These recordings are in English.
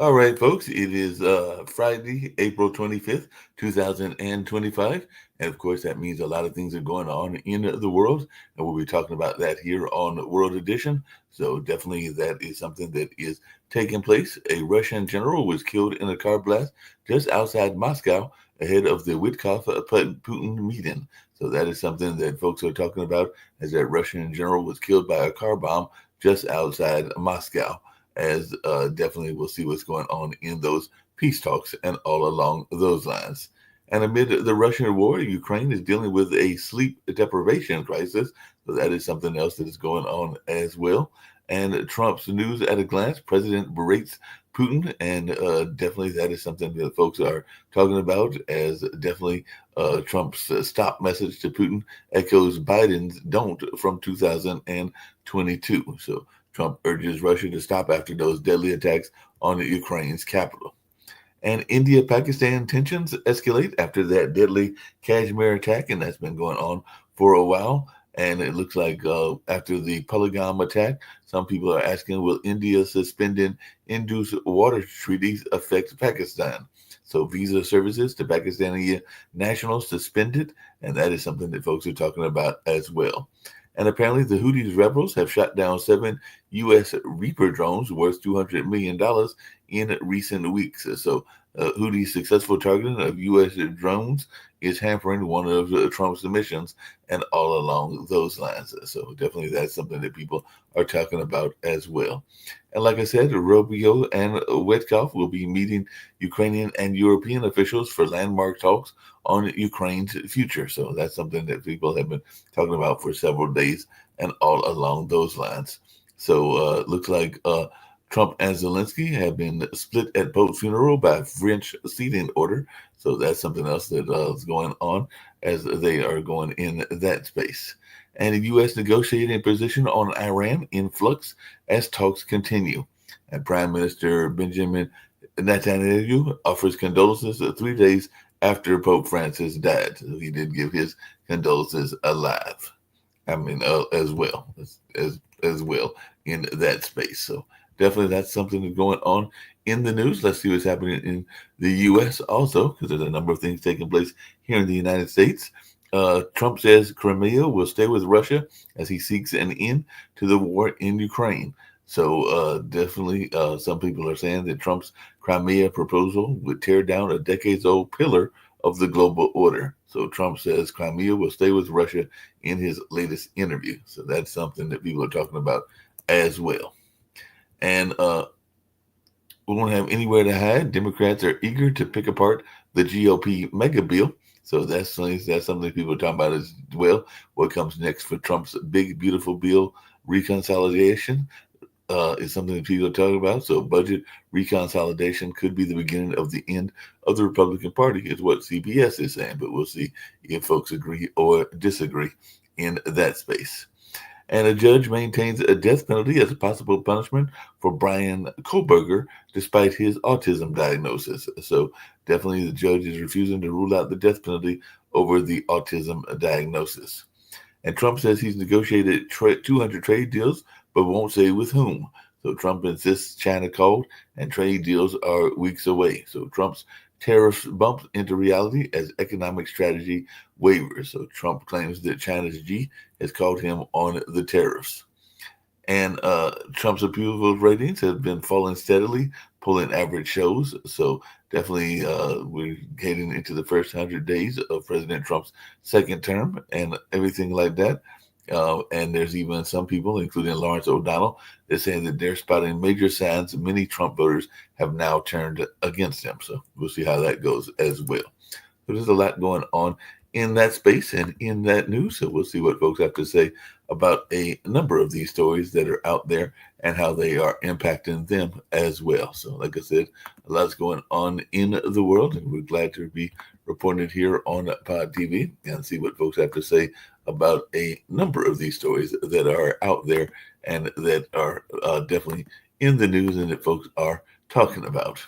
All right, folks, it is Friday, April 25th, 2025. And of course, that means a lot of things are going on in the world. And we'll be talking about that here on World Edition. So, definitely, that is something that is taking place. A Russian general was killed in a car blast just outside Moscow ahead of the Witkoff Putin meeting. So, that is something that folks are talking about, as that Russian general was killed by a car bomb just outside Moscow, as definitely we'll see what's going on in those peace talks and all along those lines. And amid the Russian war, Ukraine is dealing with a sleep deprivation crisis. So that is something else that is going on as well. And Trump's news at a glance, President berates Putin, and definitely that is something that folks are talking about, as definitely Trump's stop message to Putin echoes Biden's don't from 2022. So Trump urges Russia to stop after those deadly attacks on Ukraine's capital. And India Pakistan tensions escalate after that deadly Kashmir attack, and that's been going on for a while. And it looks like after the Pahalgam attack, some people are asking, will India suspending induced water treaties affect Pakistan? So visa services to Pakistani nationals suspended, and that is something that folks are talking about as well. And apparently, the Houthis rebels have shot down 7 U.S. Reaper drones worth $200 million in recent weeks. So, Houthis' successful targeting of U.S. drones is hampering one of Trump's missions, and all along those lines. So, definitely, that's something that people are talking about as well. And like I said, Rubio and Wetkoff will be meeting Ukrainian and European officials for landmark talks on Ukraine's future. So that's something that people have been talking about for several days and all along those lines. So looks like Trump and Zelensky have been split at Pope's funeral by French seating order. So that's something else that is going on as they are going in that space. And the U.S. negotiating position on Iran in flux as talks continue. And Prime Minister Benjamin Netanyahu offers condolences 3 days after Pope Francis died. So he did give his condolences alive. I mean, as well in that space. So definitely that's something that's going on in the news. Let's see what's happening in the U.S. also, because there's a number of things taking place here in the United States. Trump says Crimea will stay with Russia as he seeks an end to the war in Ukraine. So definitely, some people are saying that Trump's Crimea proposal would tear down a decades-old pillar of the global order. So Trump says Crimea will stay with Russia in his latest interview. So that's something that people are talking about as well. And we won't have anywhere to hide. Democrats are eager to pick apart the GOP mega bill. So that's something people are talking about as well. What comes next for Trump's big, beautiful bill reconciliation is something that people are talking about. So budget reconciliation could be the beginning of the end of the Republican Party, is what CBS is saying. But we'll see if folks agree or disagree in that space. And a judge maintains a death penalty as a possible punishment for Brian Koberger despite his autism diagnosis. So definitely the judge is refusing to rule out the death penalty over the autism diagnosis. And Trump says he's negotiated 200 trade deals, but won't say with whom. So Trump insists China called and trade deals are weeks away. So Trump's tariffs bump into reality as economic strategy wavers. So Trump claims that China's Xi has called him on the tariffs. And Trump's approval ratings have been falling steadily, pulling average shows. So definitely, we're getting into the first 100 days of President Trump's second term and everything like that. And there's even some people, including Lawrence O'Donnell, that saying that they're spotting major signs many Trump voters have now turned against him. So we'll see how that goes as well. So there's a lot going on in that space and in that news. So we'll see what folks have to say about a number of these stories that are out there and how they are impacting them as well. So, like I said, a lot's going on in the world, and we're glad to be reporting it here on Pod TV and see what folks have to say about a number of these stories that are out there and that are definitely in the news and that folks are talking about.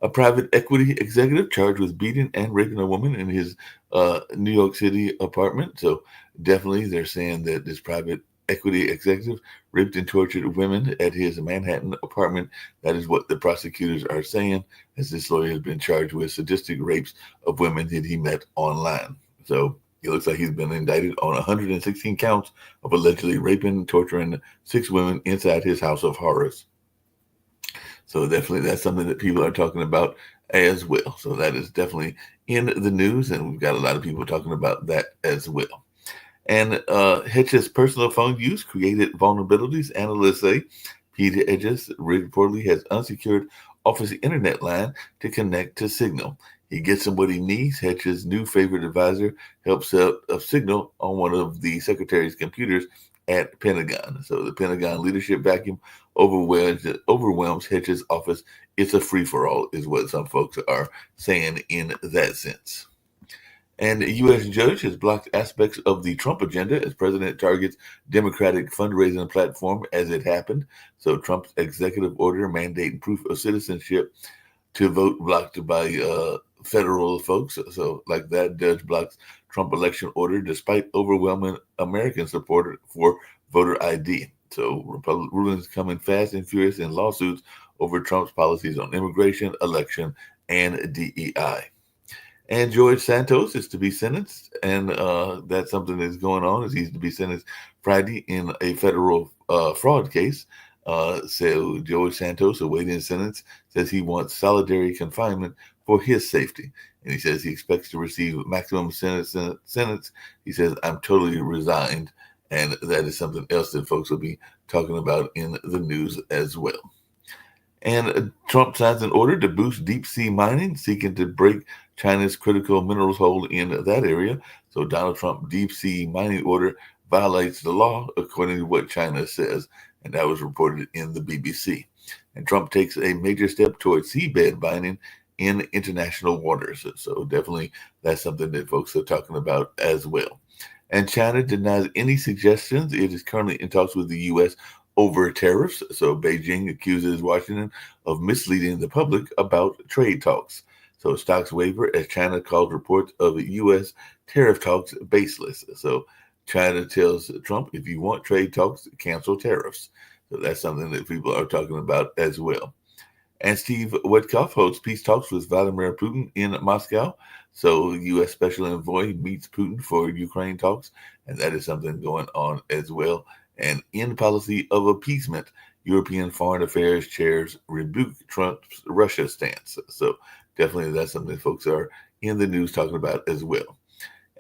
A private equity executive charged with beating and raping a woman in his New York City apartment. So definitely they're saying that this private equity executive raped and tortured women at his Manhattan apartment. That is what the prosecutors are saying, as this lawyer has been charged with sadistic rapes of women that he met online. So it looks like he's been indicted on 116 counts of allegedly raping and torturing 6 women inside his house of horrors. So definitely that's something that people are talking about as well. So that is definitely in the news, and we've got a lot of people talking about that as well. And Hedges' personal phone use created vulnerabilities. Analysts say Peter Hedges reportedly has unsecured office internet line to connect to Signal. He gets him what he needs. Hedges' new favorite advisor helps set up a Signal on one of the secretary's computers at Pentagon. So the Pentagon leadership vacuum overwhelms Hedges' office. It's a free-for-all, is what some folks are saying in that sense. And a U.S. judge has blocked aspects of the Trump agenda as president targets Democratic fundraising platform as it happened. So Trump's executive order mandating proof of citizenship to vote blocked by federal folks. So like that, judge blocks Trump election order despite overwhelming American support for voter ID. So rulings coming fast and furious in lawsuits over Trump's policies on immigration, election, and DEI. And George Santos is to be sentenced, and that's something that's going on. Is he's to be sentenced Friday in a federal fraud case. So George Santos, awaiting sentence, says he wants solitary confinement for his safety, and he says he expects to receive maximum sentence. He says, "I'm totally resigned," and that is something else that folks will be talking about in the news as well. And Trump signs an order to boost deep sea mining, seeking to break China's critical minerals hold in that area. So Donald Trump deep sea mining order violates the law, according to what China says. And that was reported in the BBC. And Trump takes a major step towards seabed mining in international waters. So definitely that's something that folks are talking about as well. And China denies any suggestions. It is currently in talks with the U.S. over tariffs. So Beijing accuses Washington of misleading the public about trade talks. So stocks waver as China calls reports of U.S. tariff talks baseless. So China tells Trump, if you want trade talks, cancel tariffs. So that's something that people are talking about as well. And Steve Witkoff holds peace talks with Vladimir Putin in Moscow. So U.S. Special Envoy meets Putin for Ukraine talks, and that is something going on as well. And in policy of appeasement, European foreign affairs chairs rebuke Trump's Russia stance. So definitely that's something folks are in the news talking about as well.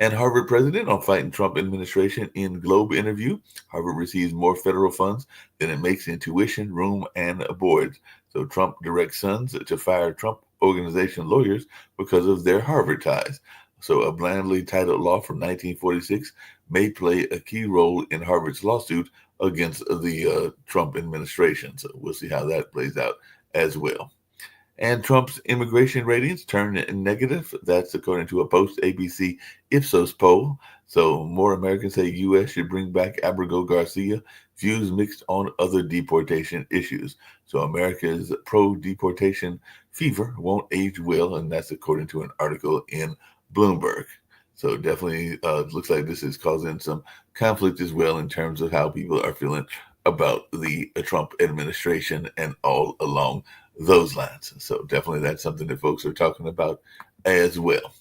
And Harvard president on fighting Trump administration in Globe interview. Harvard receives more federal funds than it makes in tuition, room, and boards. So Trump directs sons to fire Trump organization lawyers because of their Harvard ties. So a blandly titled law from 1946 may play a key role in Harvard's lawsuit against the Trump administration. So we'll see how that plays out as well. And Trump's immigration ratings turned negative. That's according to a post-ABC Ipsos poll. So more Americans say U.S. should bring back Abigail Garcia. Views mixed on other deportation issues. So America's pro-deportation fever won't age well, and that's according to an article in Bloomberg. So definitely looks like this is causing some conflict as well in terms of how people are feeling about the Trump administration and all along those lines. So definitely that's something that folks are talking about as well.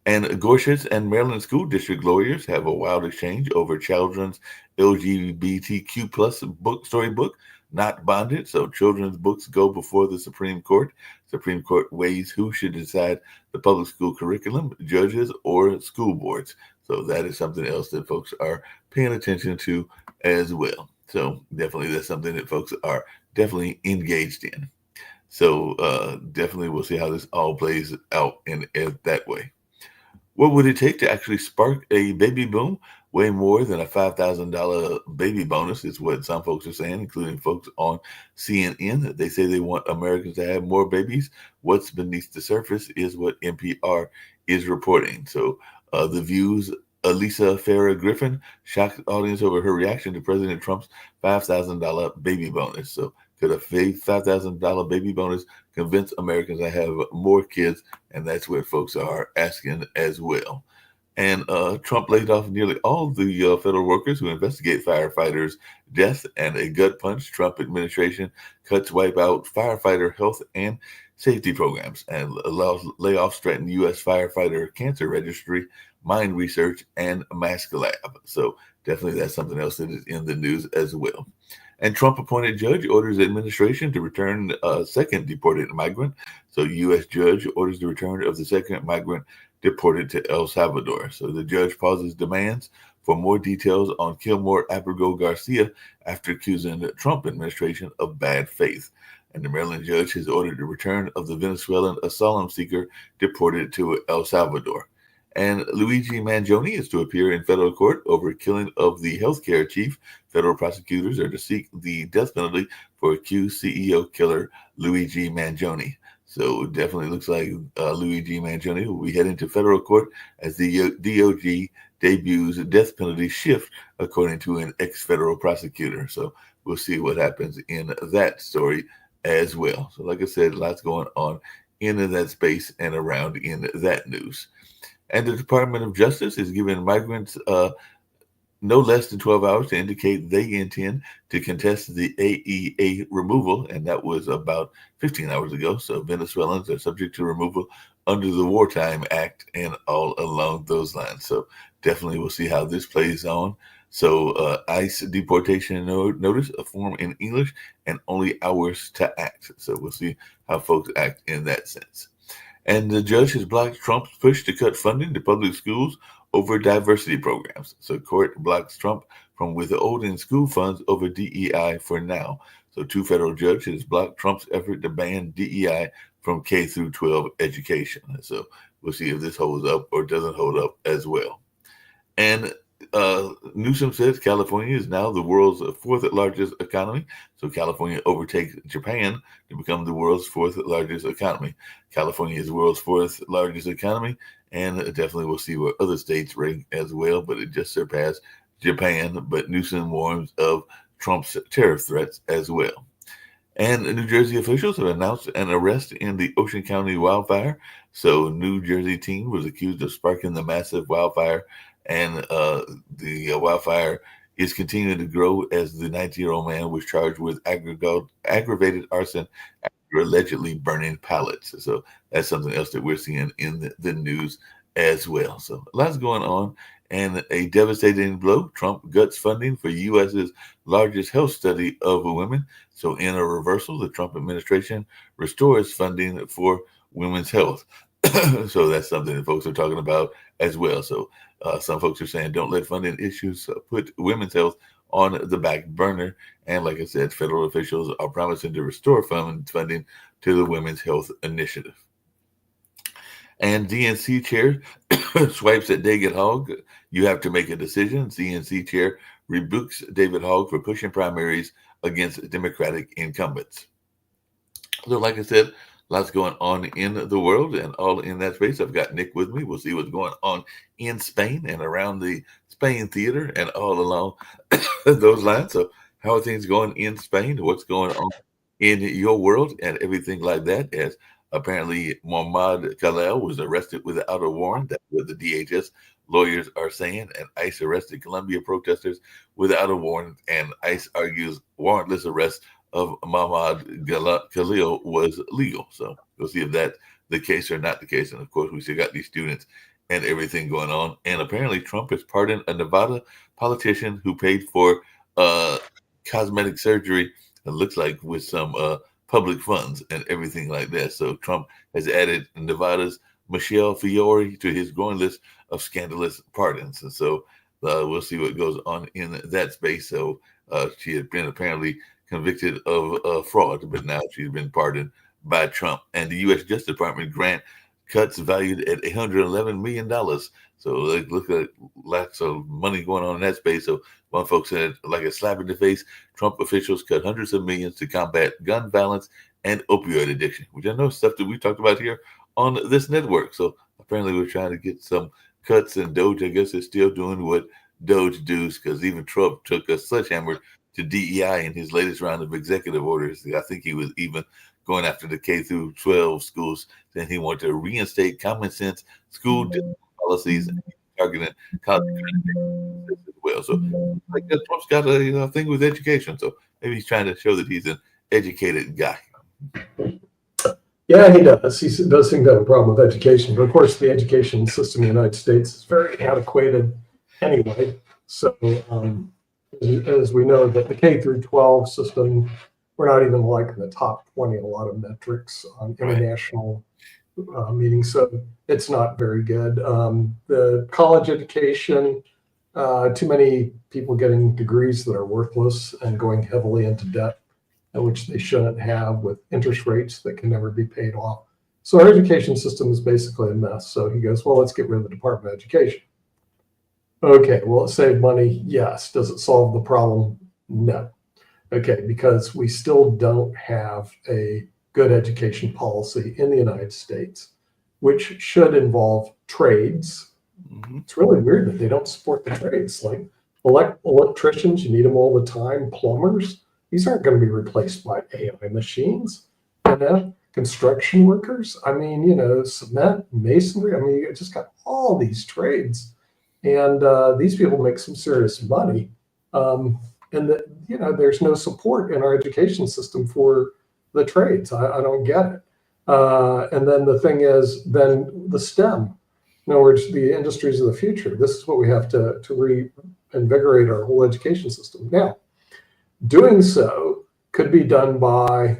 And Gorsuch and Maryland school district lawyers have a wild exchange over children's LGBTQ plus storybook not bonded. So children's books go before the Supreme Court. Supreme Court weighs who should decide the public school curriculum, judges or school boards. So that is something else that folks are paying attention to as well. So definitely that's something that folks are definitely engaged in. So definitely we'll see how this all plays out in that way. What would it take to actually spark a baby boom? Way more than a $5,000 baby bonus is what some folks are saying, including folks on CNN. They say they want Americans to have more babies. What's beneath the surface is what NPR is reporting. So the View's Elisa Farah Griffin shocked the audience over her reaction to President Trump's $5,000 baby bonus. So could a $5,000 baby bonus convince Americans to have more kids? And that's what folks are asking as well. And Trump laid off nearly all the federal workers who investigate firefighters' death, and a gut punch. Trump administration cuts wipe out firefighter health and safety programs, and allows layoffs threaten U.S. firefighter cancer registry, mind research, and mask lab. So definitely that's something else that is in the news as well. And Trump appointed judge orders administration to return a second deported migrant. So U.S. judge orders the return of the second migrant deported to El Salvador. So the judge pauses demands for more details on Kilmore Abrego Garcia after accusing the Trump administration of bad faith. And the Maryland judge has ordered the return of the Venezuelan asylum seeker deported to El Salvador. And Luigi Mangione is to appear in federal court over killing of the healthcare chief. Federal prosecutors are to seek the death penalty for accused CEO killer Luigi Mangione. So it definitely looks like Luigi Mangione will be heading to federal court as the DOJ debuts a death penalty shift, according to an ex-federal prosecutor. So we'll see what happens in that story as well. So like I said, lots going on in that space and around in that news. And the Department of Justice is giving migrants no less than 12 hours to indicate they intend to contest the AEA removal, and that was about 15 hours ago. So Venezuelans are subject to removal under the Wartime Act and all along those lines. So definitely we'll see how this plays on. So ICE deportation notice, a form in English, and only hours to act. So we'll see how folks act in that sense. And the judge has blocked Trump's push to cut funding to public schools over diversity programs. So court blocks Trump from withholding school funds over DEI for now. So two federal judges blocked Trump's effort to ban DEI from K through 12 education. So we'll see if this holds up or doesn't hold up as well. And Newsom says California is now the world's fourth largest economy. So California overtakes Japan to become the world's fourth largest economy. California is the world's fourth largest economy, and definitely we'll see where other states rank as well, but it just surpassed Japan. But Newsom warns of Trump's tariff threats as well. And New Jersey officials have announced an arrest in the Ocean County wildfire. So, New Jersey teen was accused of sparking the massive wildfire, and the wildfire is continuing to grow as the 19-year-old man was charged with aggravated arson after allegedly burning pallets. So, that's something else that we're seeing in the news as well. So, lots going on. And a devastating blow, Trump cuts funding for U.S.'s largest health study of women. So, in a reversal, the Trump administration restores funding for women's health. So, that's something that folks are talking about as well. So, some folks are saying don't let funding issues put women's health on the back burner. And like I said, federal officials are promising to restore funding to the Women's Health Initiative. And DNC chair swipes at David Hogg. You have to make a decision. DNC chair rebukes David Hogg for pushing primaries against Democratic incumbents. So, like I said, lots going on in the world and all in that space. I've got Nick with me. We'll see what's going on in Spain and around the Spain theater and all along those lines. So, how are things going in Spain? What's going on in your world and everything like that? As apparently Muhammad Khalil was arrested without a warrant. That's what the DHS lawyers are saying. And ICE arrested Colombia protesters without a warrant. And ICE argues warrantless arrest of Muhammad Khalil was legal. So we'll see if that's the case or not the case. And of course, we still got these students and everything going on. And apparently, Trump has pardoned a Nevada politician who paid for cosmetic surgery. It looks like with some public funds and everything like that. So Trump has added Nevada's Michelle Fiore to his growing list of scandalous pardons. And so we'll see what goes on in that space. So she had been apparently convicted of fraud, but now she's been pardoned by Trump. And the U.S. Justice Department grant cuts valued at $111 million. So look at lots of money going on in that space. So one folks said, like a slap in the face, Trump officials cut hundreds of millions to combat gun violence and opioid addiction, which I know is stuff that we talked about here on this network. So apparently we're trying to get some cuts, and Doge, I guess, is still doing what Doge does, because even Trump took a sledgehammer to DEI in his latest round of executive orders. I think he was even going after the K through 12 schools, saying he wanted to reinstate common sense school policies and targeting college as well. So I guess Trump's got a thing with education. So maybe he's trying to show that he's an educated guy. Yeah, he does. He does seem to have a problem with education. But of course, the education system in the United States is very antiquated anyway. So as we know, that the K through 12 system, we're not even like in the top 20 in a lot of metrics on international meetings. So it's not very good. The college education, too many people getting degrees that are worthless and going heavily into debt, which they shouldn't have, with interest rates that can never be paid off. So our education system is basically a mess. So he goes, well, let's get rid of the Department of Education. Okay, will it save money? Yes. Does it solve the problem? No. Okay, because we still don't have a good education policy in the United States, which should involve trades. It's really weird that they don't support the trades. Like electricians, you need them all the time. Plumbers, these aren't going to be replaced by AI machines. Construction workers, I mean, cement, masonry. I mean, you just got all these trades, and these people make some serious money. And there's no support in our education system for the trades. I don't get it. And then the thing is, then the STEM, in other words, the industries of the future. This is what we have to reinvigorate our whole education system. Now, doing so could be done by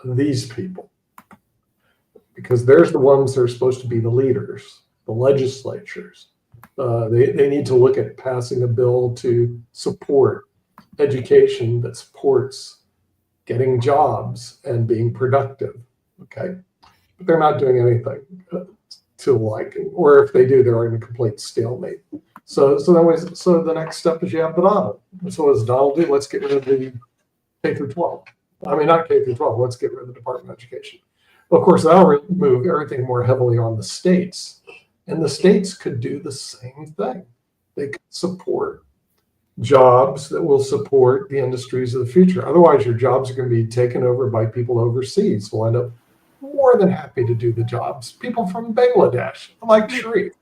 these people, because there's the ones that are supposed to be the leaders, the legislatures. They need to look at passing a bill to support education that supports getting jobs and being productive. Okay, but they're not doing anything to like, or if they do, they're in a complete stalemate. So the next step is you have Donald. So what does Donald do? Let's get rid of the K through 12. I mean, not K through 12. Let's get rid of the Department of Education. Well, of course, that'll move everything more heavily on the states. And the states could do the same thing. They could support jobs that will support the industries of the future. Otherwise, your jobs are going to be taken over by people overseas who will end up more than happy to do the jobs. People from Bangladesh, like Sharif.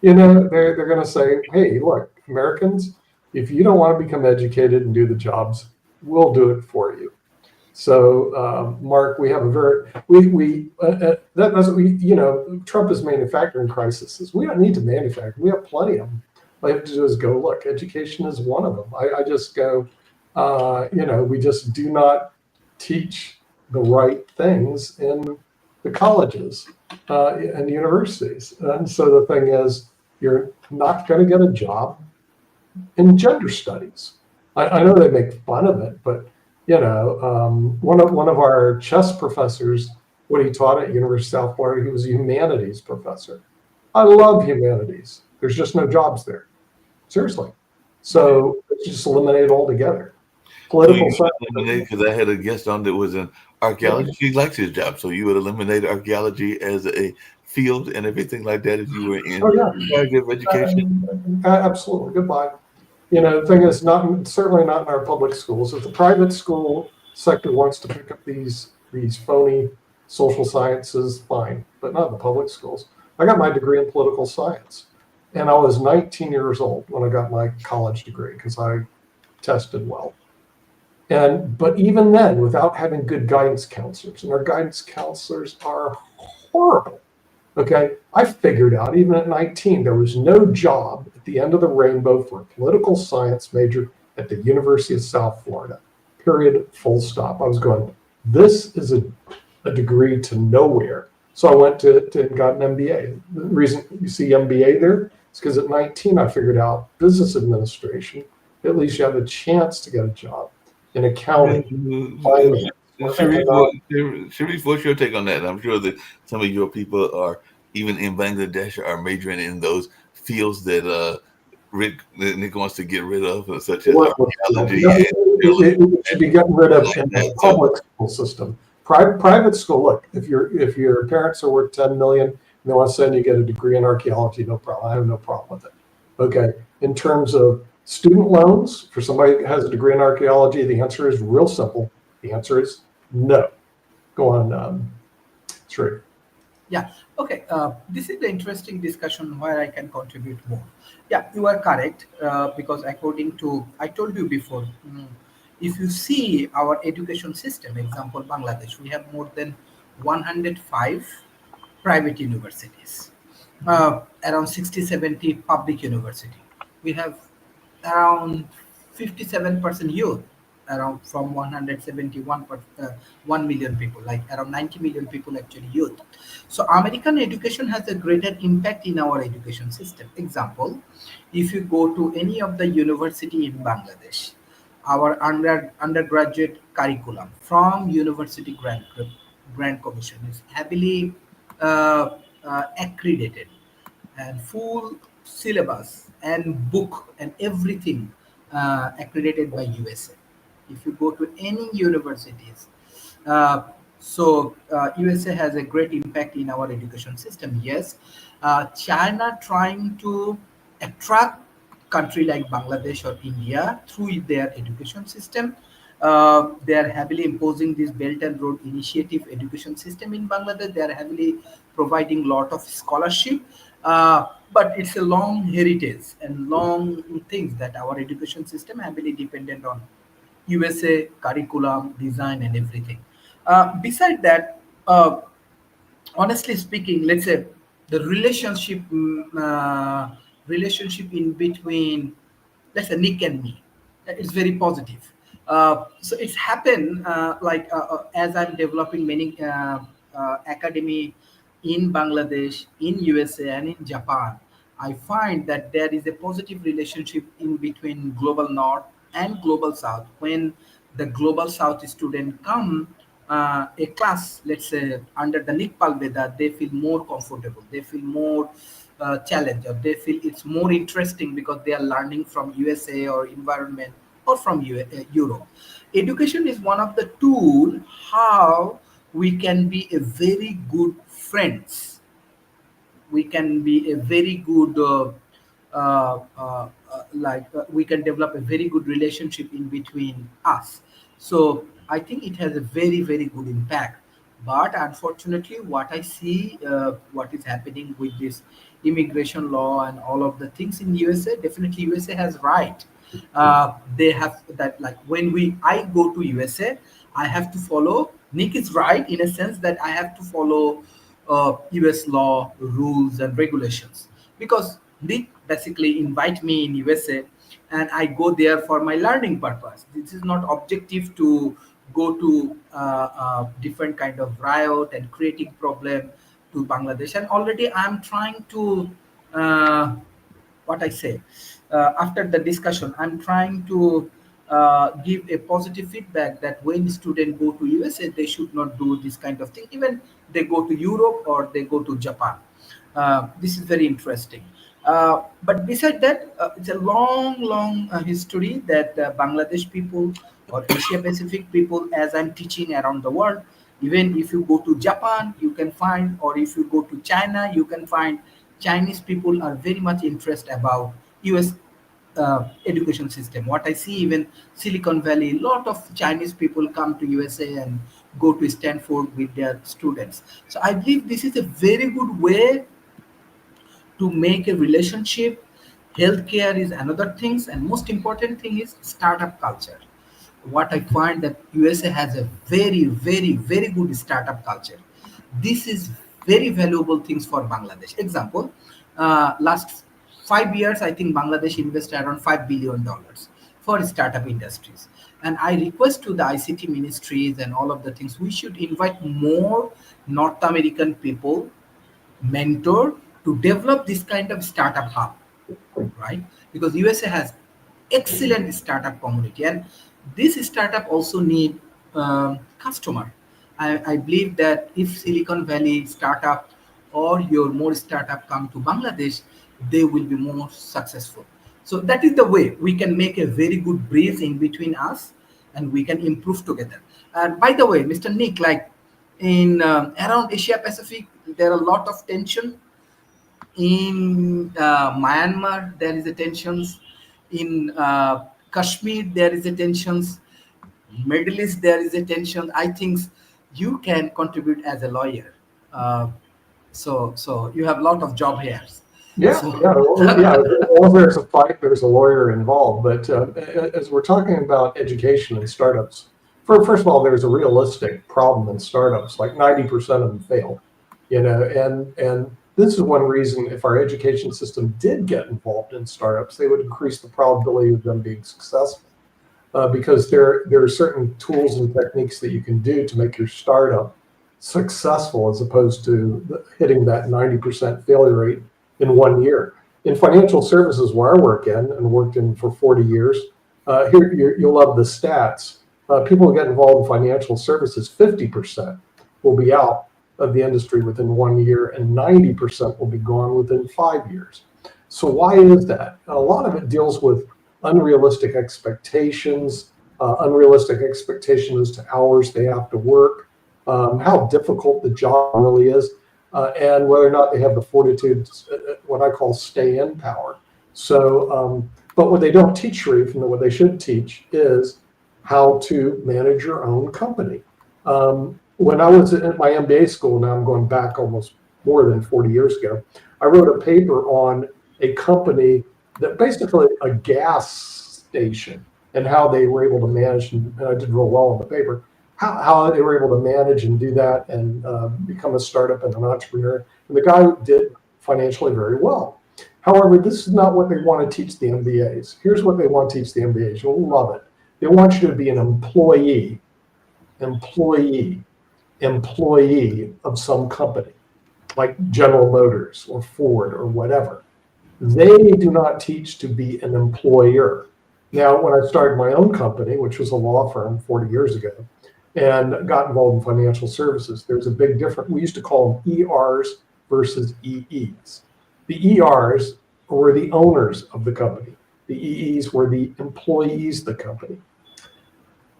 They're going to say, hey, look, Americans, if you don't want to become educated and do the jobs, we'll do it for you. So, Mark, we have a very Trump is manufacturing crises. We don't need to manufacture. We have plenty of them. All you have to do is go look. Education is one of them. I just go, we just do not teach the right things in the colleges and universities. And so the thing is, you're not going to get a job in gender studies. I know they make fun of it, but one of our chess professors, when he taught at University of South Florida, he was a humanities professor. I love humanities. There's just no jobs there. Seriously. So it's just eliminated altogether. Political science. Because I had a guest on that was in archaeology. He likes his job. So you would eliminate archaeology as a field and everything like that if you were in education? Absolutely. Goodbye. The thing is, certainly not in our public schools. If the private school sector wants to pick up these phony social sciences, fine, but not in the public schools. I got my degree in political science, and I was 19 years old when I got my college degree because I tested well. But even then, without having good guidance counselors, and our guidance counselors are horrible. Okay, I figured out even at 19, there was no job at the end of the rainbow for a political science major at the University of South Florida. Period. Full stop. I was going, this is a degree to nowhere. So I went and got an MBA. The reason you see MBA there is because at 19, I figured out business administration. At least you have a chance to get a job in accounting, finance. Sharif, what's your take on that? I'm sure that some of your people are, even in Bangladesh, are majoring in those fields that Nick wants to get rid of, such as archaeology. It should be gotten rid of in the public school system. Private school, look, if your parents are worth $10 million and they want to send you get a degree in archaeology, no problem. I have no problem with it. Okay. In terms of student loans, for somebody who has a degree in archaeology, the answer is real simple. The answer is no. Go on, Sri. Yeah. Okay. This is the interesting discussion where I can contribute more. Yeah, you are correct. Because according to, I told you before, if you see our education system, example Bangladesh, we have more than 105 private universities, around 60, 70 public university. We have around 57% youth, around from 171 1 million people, like around 90 million people actually youth. So American education has a greater impact in our education system. Example, if you go to any of the university in Bangladesh, our undergraduate curriculum from University Grant Commission is heavily accredited, and full syllabus and book and everything accredited by USA. If you go to any universities, uh, USA has a great impact in our education system. Yes, China trying to attract country like Bangladesh or India through their education system. They are heavily imposing this Belt and Road Initiative education system in Bangladesh. They are heavily providing lot of scholarship, but it's a long heritage and long things that our education system heavily dependent on USA curriculum, design, and everything. Beside that, honestly speaking, let's say the relationship in between, let's say Nick and me, it's very positive. So it's happened as I'm developing many academy in Bangladesh, in USA, and in Japan. I find that there is a positive relationship in between global north and global south. When the global south student come a class, let's say under the Nikpal Veda, they feel more comfortable, they feel more challenged, or they feel it's more interesting because they are learning from USA or environment or from Europe. Education is one of the tool how we can be a very good friends, we can be a very good we can develop a very good relationship in between us. So I think it has a very very good impact. But unfortunately what I see, what is happening with this immigration law and all of the things in USA, definitely USA has right. They have that, like when we I go to USA, I have to follow, Nick is right in a sense that I have to follow US law, rules, and regulations, because they basically invite me in USA and I go there for my learning purpose. This is not objective to go to different kind of riot and creating problem to Bangladesh. And already I'm trying to uh, what I say. After the discussion, I'm trying to give a positive feedback that when students go to USA, they should not do this kind of thing. Even they go to Europe or they go to Japan. This is very interesting. But beside that, it's a long, long history that Bangladesh people or Asia Pacific people, as I'm teaching around the world, even if you go to Japan, you can find, or if you go to China, you can find Chinese people are very much interested about US education system. What I see, even Silicon Valley, lot of Chinese people come to USA and go to Stanford with their students. So I believe this is a very good way to make a relationship. Healthcare is another things, and most important thing is startup culture. What I find that USA has a very very very good startup culture. This is very valuable things for Bangladesh. Example, last 5 years I think Bangladesh invested around $5 billion for startup industries. And I request to the ICT ministries and all of the things, we should invite more North American people, mentor, to develop this kind of startup hub, right? Because USA has excellent startup community, and this startup also need customer. I believe that if Silicon Valley startup or your more startup come to Bangladesh, they will be more successful. So that is the way we can make a very good bridge in between us, and we can improve together. And by the way, Mr. Nick, like in around Asia Pacific, there are a lot of tension. In Myanmar, there is a tensions. In Kashmir, there is a tensions. Middle East, there is a tension. I think you can contribute as a lawyer. Uh, So you have a lot of job here. Yeah, So yeah. Well, there's a fight, there's a lawyer involved. But as we're talking about education and startups, first of all, there's a realistic problem in startups. Like 90% of them fail, and this is one reason if our education system did get involved in startups, they would increase the probability of them being successful. Because there are certain tools and techniques that you can do to make your startup successful as opposed to hitting that 90% failure rate in 1 year. In financial services, where I work in and worked in for 40 years, here you'll love the stats. People who get involved in financial services, 50% will be out of the industry within 1 year, and 90% will be gone within 5 years. So why is that? A lot of it deals with unrealistic expectations, unrealistic expectations as to hours they have to work, how difficult the job really is, and whether or not they have the fortitude, what I call stay-in power. So, but what they don't teach, Sharif, and what they should teach is how to manage your own company. When I was at my MBA school, now I'm going back almost more than 40 years ago, I wrote a paper on a company that basically a gas station and how they were able to manage, and I did real well in the paper, how they were able to manage and do that and become a startup and an entrepreneur. And the guy did financially very well. However, this is not what they want to teach the MBAs. Here's what they want to teach the MBAs. You'll love it. They want you to be an employee of some company, like General Motors or Ford or whatever. They do not teach to be an employer. Now, when I started my own company, which was a law firm 40 years ago, and got involved in financial services, there's a big difference. We used to call them ERs versus EEs. The ERs were the owners of the company. The EEs were the employees of the company.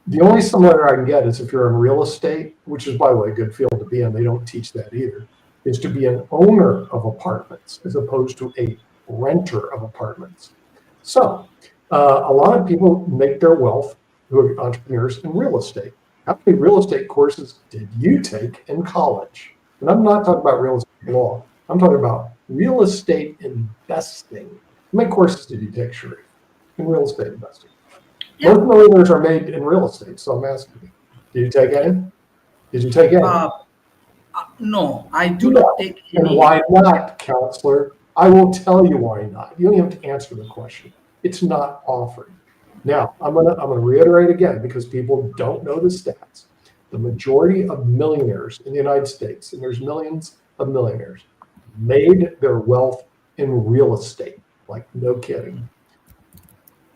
The only similarity I can get is if you're in real estate, which is, by the way, a good field to be in, they don't teach that either, is to be an owner of apartments as opposed to a renter of apartments. So a lot of people make their wealth, who are entrepreneurs, in real estate. How many real estate courses did you take in college? And I'm not talking about real estate law. I'm talking about real estate investing. How many courses did you take, Sharif, in real estate investing? Yeah. Most millionaires are made in real estate, so I'm asking you. Did you take any? Did you take any? No, I do not take any. And why not, counselor? I will tell you why not. You don't even have to answer the question. It's not offered. Now, I'm gonna reiterate again because people don't know the stats. The majority of millionaires in the United States, and there's millions of millionaires, made their wealth in real estate. Like, no kidding.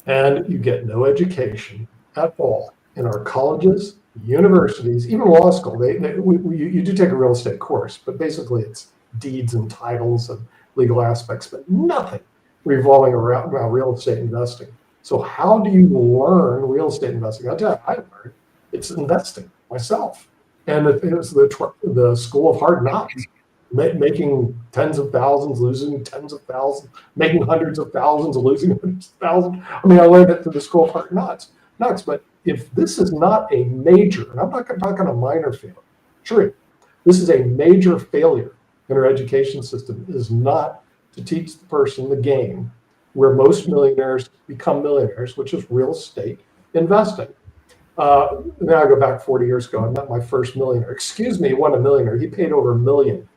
And you get no education at all in our colleges, universities, even law school. You do take a real estate course, but basically it's deeds and titles and legal aspects, but nothing revolving around real estate investing. So how do you learn real estate investing? I'll tell you, I learned it's investing myself. And it was the school of hard knocks, making tens of thousands, losing tens of thousands, making hundreds of thousands, losing hundreds of thousands. I mean, I learned it through the school of hard knocks. But if this is not a major, and I'm not talking a minor failure, true, this is a major failure in our education system, is not to teach the person the game where most millionaires become millionaires, which is real estate investing. Now I go back 40 years ago. I met my first millionaire. Excuse me, he wasn't a millionaire. He paid over a million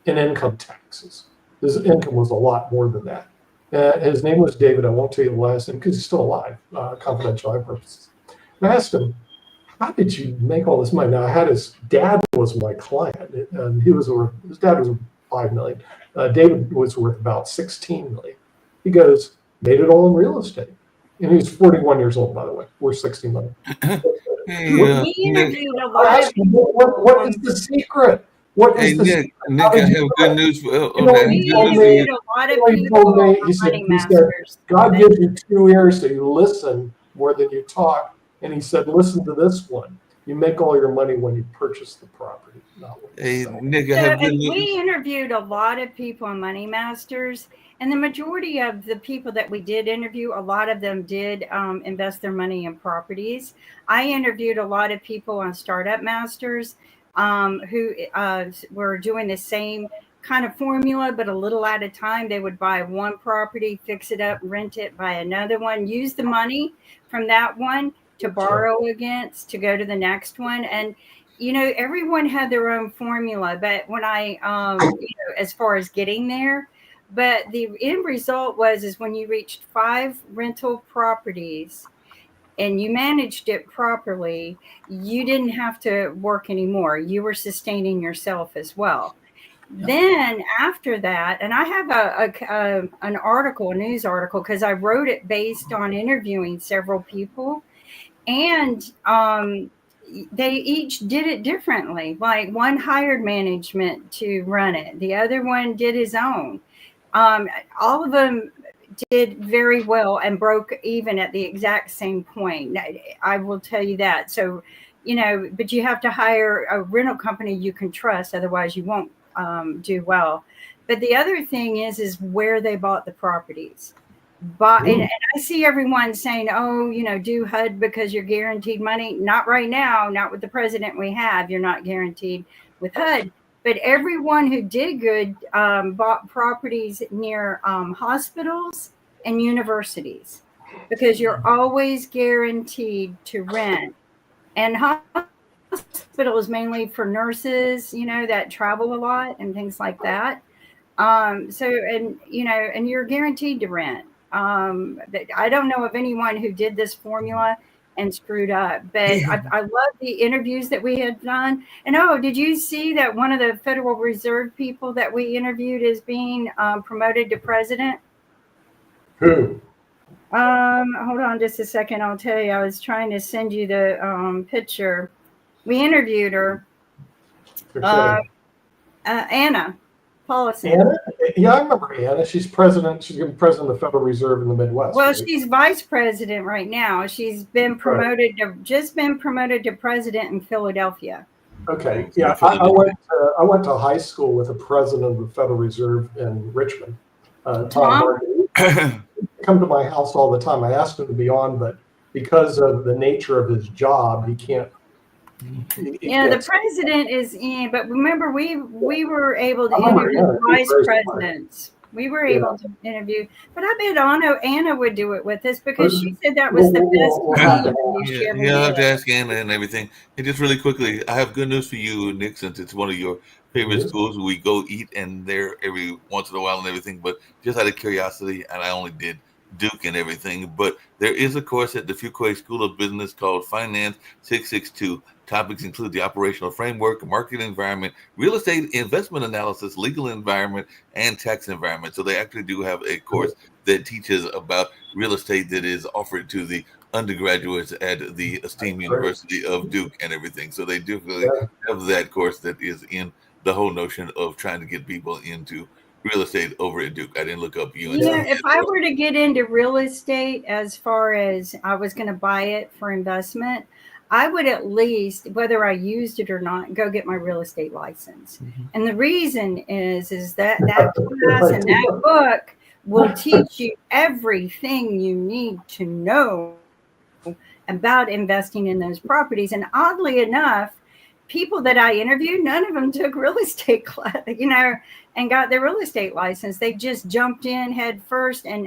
in income taxes. His income was a lot more than that. His name was David. I won't tell you the last name because he's still alive, confidentiality purposes. And I asked him, how did you make all this money? Now, I had his dad was my client, and his dad was 5 million. David was worth about 16 million. He goes, made it all in real estate. And he was 41 years old, by the way. We're 16 million. We interviewed a lot of people. What is the secret? What is the secret? Nick, I have good news on know, that. We He told interviewed a lot of he people told me, on he said, Money Masters. God gives you 2 ears so you listen more than you talk. And he said, listen to this one. You make all your money when you purchase the property, not when you sell. Nick, I So, have good and news. we interviewed a lot of people on Money Masters, and the majority of the people that we did interview, a lot of them did invest their money in properties. I interviewed a lot of people on Startup Masters. who were doing the same kind of formula, but a little at a time. They would buy one property, fix it up, rent it, buy another one, use the money from that one to borrow against to go to the next one. And, everyone had their own formula. But when I, as far as getting there, but the end result is when you reached 5 rental properties and you managed it properly, you didn't have to work anymore. You were sustaining yourself as well. Then after that, and I have an article, a news article, because I wrote it based on interviewing several people, and they each did it differently. Like one hired management to run it, the other one did his own. All of them did very well and broke even at the exact same point. I will tell you that. So, but you have to hire a rental company you can trust, otherwise you won't do well. But the other thing is where they bought the properties. And I see everyone saying, oh, do HUD because you're guaranteed money. Not right now, not with the president we have. You're not guaranteed with HUD. But everyone who did good bought properties near hospitals and universities, because you're always guaranteed to rent. And hospital is mainly for nurses, that travel a lot and things like that. And you're guaranteed to rent. I don't know of anyone who did this formula and screwed up, but I love the interviews that we had done. And did you see that one of the Federal Reserve people that we interviewed is being promoted to president? Who? Hold on just a second. I'll tell you. I was trying to send you the picture. We interviewed her. Anna Paulson. Anna? Yeah, I remember Anna. She's president. She's going to be president of the Federal Reserve in the Midwest. Well, she's vice president right now. She's been promoted just been promoted to president in Philadelphia. Okay. Yeah, I went to high school with the president of the Federal Reserve in Richmond, Tom Hardy. Come to my house all the time. I asked him to be on, but because of the nature of his job, he can't. The president is in, but remember, we were able to interview vice presidents. We were able to interview, but I bet Anna would do it with us because she said that was the best. I'll have to ask Anna and everything. And just really quickly, I have good news for you, Nick, since it's one of your favorite schools. We go eat and there every once in a while and everything, but just out of curiosity, and I only did Duke and everything, but there is a course at the Fuquay School of Business called Finance 662. Topics include the operational framework, market environment, real estate investment analysis, legal environment, and tax environment. So they actually do have a course that teaches about real estate that is offered to the undergraduates at the esteemed University of Duke and everything. So they do have that course that is in the whole notion of trying to get people into real estate over at Duke. I didn't look up UNC. If I were to get into real estate, as far as I was going to buy it for investment, I would at least, whether I used it or not, go get my real estate license. Mm-hmm. And the reason is that class and that book will teach you everything you need to know about investing in those properties. And oddly enough, people that I interviewed, none of them took real estate class, and got their real estate license. They just jumped in head first and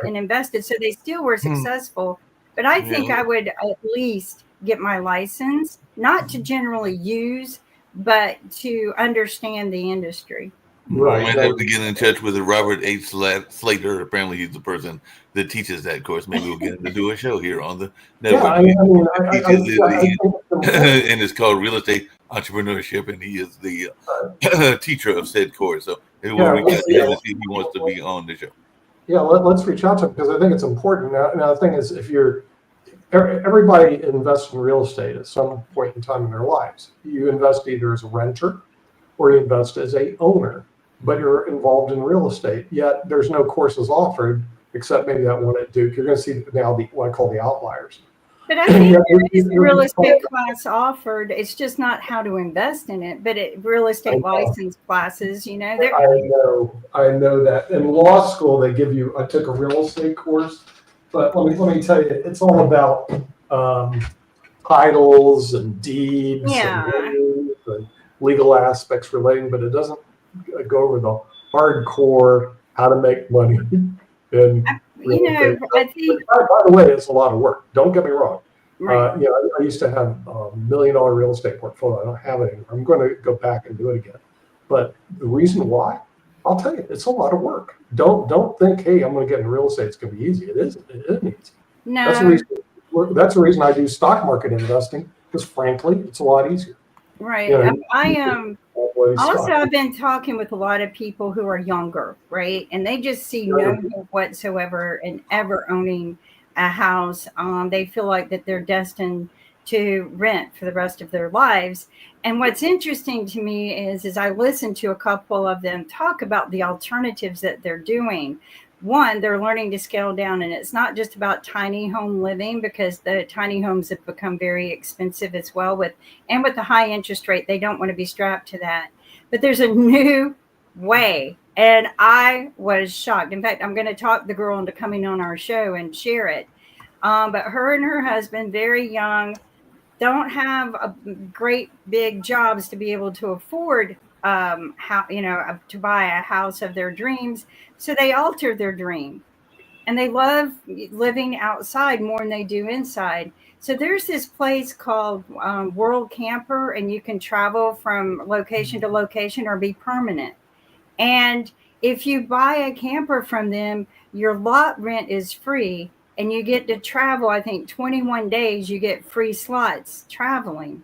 invested. So they still were successful. But I think I would at least get my license, not to generally use, but to understand the industry. Right. I might have to get in touch with Robert H. Slater. Apparently, he's the person that teaches that course. Maybe we'll get him to do a show here on the network. And it's called Real Estate Entrepreneurship, and he is the teacher of said course. So maybe we'll reach out to him and see if he wants to be on the show. Yeah, let's reach out to him because I think it's important. Now the thing is, everybody invests in real estate at some point in time in their lives. You invest either as a renter or you invest as a owner, but you're involved in real estate. Yet there's no courses offered except maybe that one at Duke. You're going to see now what I call the outliers. But I think there is a real estate class offered. It's just not how to invest in it, but real estate license classes, I know that. In law school, they give you, I took a real estate course, but let me tell you, it's all about titles and deeds. Yeah. the legal aspects relating, but it doesn't go over the hardcore how to make money in real estate. I think By the way, it's a lot of work. Don't get me wrong. right. I used to have a $1 million real estate portfolio. I don't have it anymore. I'm going to go back and do it again. But the reason why, I'll tell you, it's a lot of work. Don't think, hey, I'm going to get into real estate. It's going to be easy. It isn't. It isn't easy. No, That's the reason I do stock market investing, because frankly, it's a lot easier. right. You know, Also, I've been talking with a lot of people who are younger, right? And they just see no hope whatsoever in ever owning a house. They feel like that they're destined to rent for the rest of their lives. And what's interesting to me is I listen to a couple of them talk about the alternatives that they're doing. One, they're learning to scale down, and it's not just about tiny home living, because the tiny homes have become very expensive as well. With the high interest rate, they don't want to be strapped to that. But there's a new way, and I was shocked. In fact, I'm going to talk the girl into coming on our show and share it. But her and her husband, very young, don't have a great big jobs to be able to afford to buy a house of their dreams. So they alter their dream, and they love living outside more than they do inside. So there's this place called World Camper, and you can travel from location to location or be permanent. And if you buy a camper from them, your lot rent is free, and you get to travel. I think 21 days, you get free slots traveling.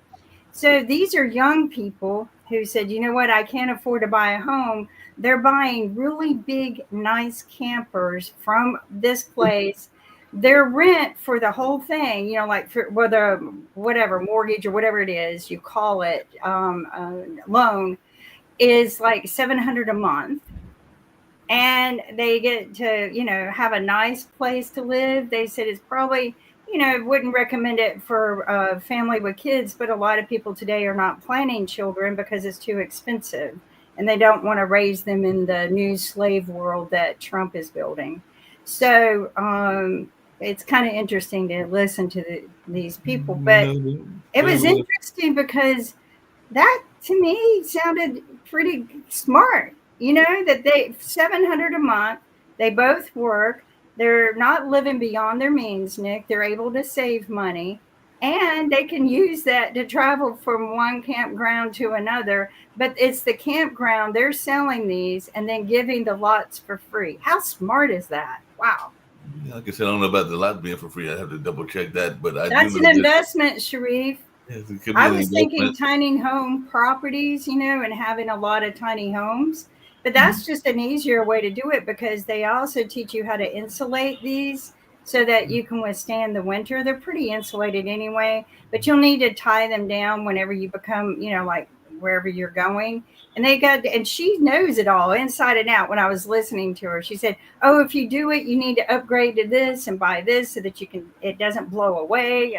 So these are young people who said, you know what, I can't afford to buy a home. They're buying really big, nice campers from this place. Their rent for the whole thing, like for whatever mortgage or whatever it is, you call it, loan, is like $700 a month. And they get to, have a nice place to live. They said it's probably, wouldn't recommend it for a family with kids, but a lot of people today are not planning children because it's too expensive, and they don't want to raise them in the new slave world that Trump is building. So it's kind of interesting to listen to these people, but it was interesting because that to me sounded pretty smart. That they $700 a month, they both work. They're not living beyond their means, Nick. They're able to save money, and they can use that to travel from one campground to another. But it's the campground. They're selling these and then giving the lots for free. How smart is that? Wow. Like I said, I don't know about the lot being for free. I have to double check that, but That's an investment, Sharif. Yes, I was thinking tiny home properties, and having a lot of tiny homes. But that's just an easier way to do it, because they also teach you how to insulate these so that you can withstand the winter. They're pretty insulated anyway, but you'll need to tie them down whenever you become, like wherever you're going. And she knows it all inside and out. When I was listening to her, she said, oh, if you do it, you need to upgrade to this and buy this so that it doesn't blow away.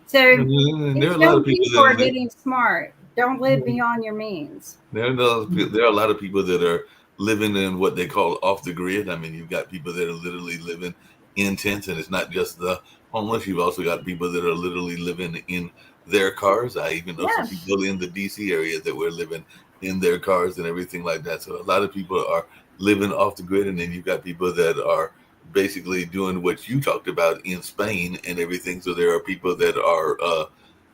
So these young people are getting smart. Don't live beyond your means. There are a lot of people that are living in what they call off the grid. I mean, you've got people that are literally living in tents, and it's not just the homeless. You've also got people that are literally living in their cars. I even know some people in the DC area that were living in their cars and everything like that. So a lot of people are living off the grid, and then you've got people that are basically doing what you talked about in Spain and everything. So there are people that are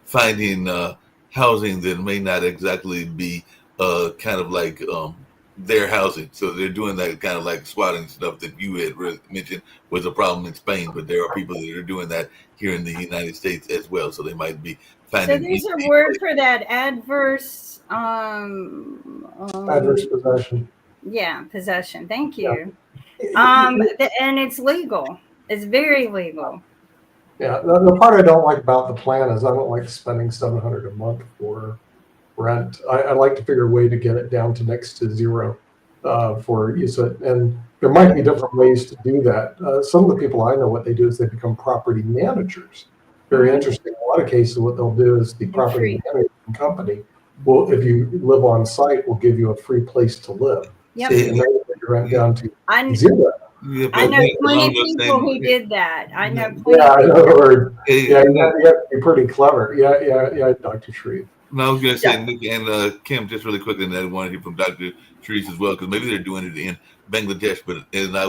finding housing that may not exactly be kind of like their housing. So they're doing that kind of like squatting stuff that you had mentioned was a problem in Spain, but there are people that are doing that here in the United States as well. So they might be finding. So there's a word for that, adverse possession. Yeah, possession. Thank you. And it's legal. It's very legal. Yeah, the part I don't like about the plan is I don't like spending $700 a month for rent. I like to figure a way to get it down to next to zero for use. And there might be different ways to do that. Some of the people I know, what they do is they become property managers. Very interesting. In a lot of cases, what they'll do is the property management company will, if you live on site, will give you a free place to live. Yep. So you get your rent down to zero. Yeah, I know plenty of people who did that. I know plenty. Yeah, I know. You have to be pretty clever. Yeah, Dr. Sharif. No, I was going to say, Yeah. Nick and Kim, just really quickly, and I want to hear from Dr. Therese as well, because maybe they're doing it in Bangladesh. But and I